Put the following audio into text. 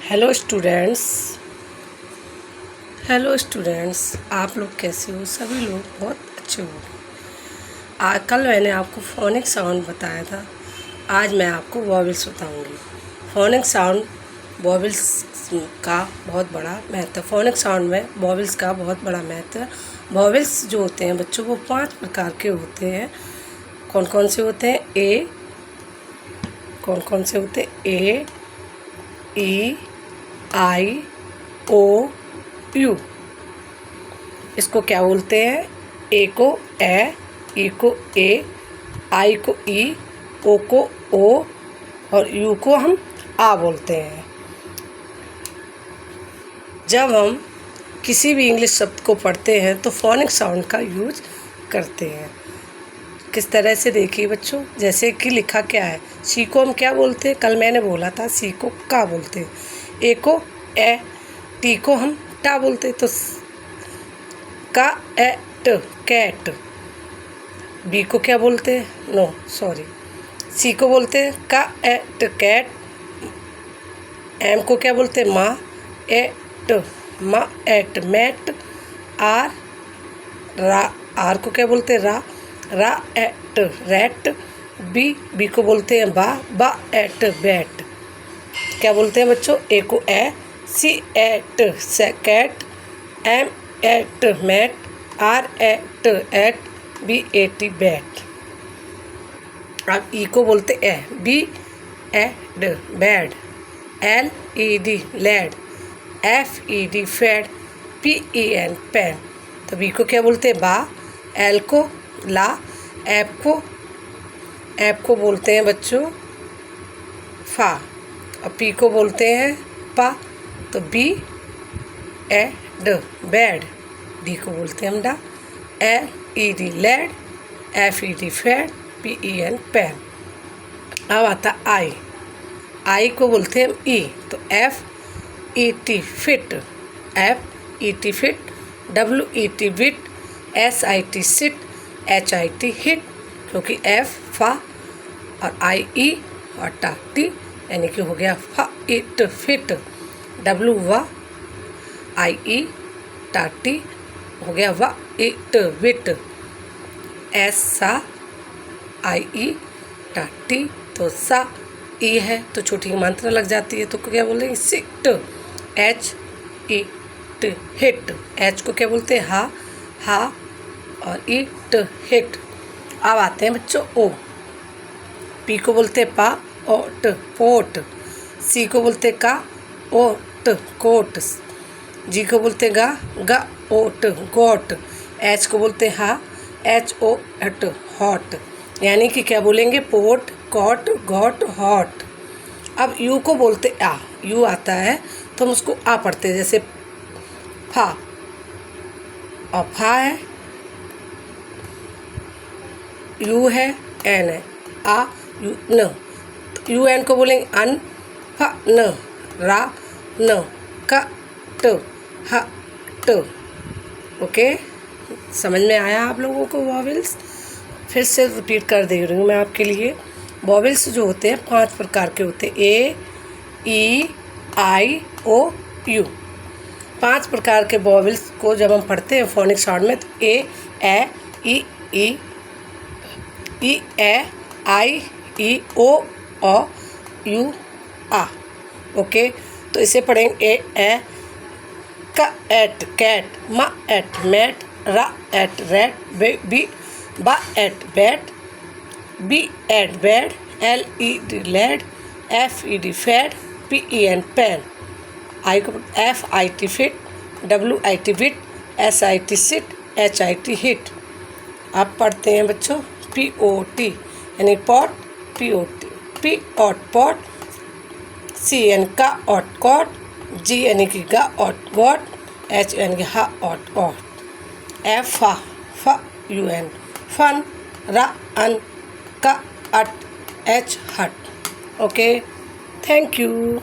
Hello students, आप लोग कैसे हो? सभी लोग बहुत अच्छे होंगे। कल मैंने आपको फोनिक साउंड बताया था, आज मैं आपको वॉवेल्स बताऊंगी। फोनिक साउंड वॉवेल्स का बहुत बड़ा महत्व। फोनिक साउंड में वॉवेल्स का बहुत बड़ा महत्व है। वॉवेल्स जो होते हैं बच्चों, वो 5 प्रकार के होते हैं। कौन कौन से होते हैं? ए, ई, आई, ओ, यू। इसको क्या बोलते हैं? ए को ए, ई को ए, आई को ई, ओ को ओ और यू को हम आ बोलते हैं। जब हम किसी भी इंग्लिश शब्द को पढ़ते हैं तो फोनिक साउंड का यूज करते हैं। किस तरह से? देखिए बच्चों, जैसे कि लिखा क्या है। सी को हम क्या बोलते हैं? कल मैंने बोला था सी को का बोलते हैं। ए को ए, टी को हम टा बोलते हैं, तो का ए ट, कैट। बी को क्या बोलते हैं? नो सॉरी, सी को बोलते हैं का ए ट, कैट। एम को क्या बोलते हैं? माँ ए ट, माँ एट, मैट। आर रा, आर को क्या बोलते हैं? रा एट, रैट। बी को बोलते हैं बा एट, बैट। क्या बोलते हैं बच्चों? ए को A, C at, cat. M at, mat. R at, at. B at, bat. अब ई को बोलते e, B ed, bed. L E D, lead. F E D, fed. P E N, pen. तो B को क्या बोलते हैं? बा। L को ला। एप को बोलते हैं बच्चों फा। और पी को बोलते हैं पा। तो बी ए ड, बैड। डी को बोलते हैं हम डा। L E D, lead. F E D, fed. P E N, pen. अब आता आई। आई को बोलते हैं हम ई। तो F E T, fit. F E T, fit. W E T, wit. S I T, sit. H I T, hit. क्योंकि F फा और आई ई और टा टी, यानी कि हो गया फा इट, फिट। डब्ल्यू वा, आई ई टा टी, हो गया वा इट, विट। एस सा, आई ई टा टी, तो सा ई है तो छोटी मात्रा लग जाती है, तो क्या बोलेंगे? सिट। एच ई ट, हिट। एच को क्या बोलते हैं? हा और ईट, हिट। अब आते हैं बच्चों ओ। पी को बोलते हैं पा, ओट, पोट। सी को बोलते हैं का, ओट, कोट। जी को बोलते हैं गा ओट, गोट। एच को बोलते हैं हा, एच ओ एट, हॉट। यानी कि क्या बोलेंगे? Pot, cot, got, hot. अब यू को बोलते आ। यू आता है तो हम उसको आ पढ़ते हैं, जैसे फा। और फा है, यू है, एन है। आ यू न, यू एन को बोलेंगे अन, फ न, रा न, क ट, ह ट। ओके, समझ में आया आप लोगों को वॉवेल्स? फिर से रिपीट कर दे रही हूँ मैं आपके लिए। वॉवेल्स जो होते हैं 5 प्रकार के होते हैं। ए, ई, आई, ओ, यू। 5 प्रकार के वॉवेल्स को जब हम पढ़ते हैं फोनिक साउंड में, तो ए ई ए, आई ई, ओ यू, आ। ओके, तो इसे पढ़ेंगे ए का at, cat. Ma at, mat. Ra at, rat. B ba at, bat. B at, bed. L E D, lead. F E D, fed. P E N, pen. I को F I T, fit. W I T, wit. S I T, sit. H I T, hit. आप पढ़ते हैं बच्चों P O T, यानी pot. P O T, P ot, pot. C N, का ot, cot. जी यानी कि गा ऑट, गॉट। एच यानी कि हा ऑट, ऑट। एफ फा यू एन, फन। रा अन, का अट, एच हट। Okay, thank you.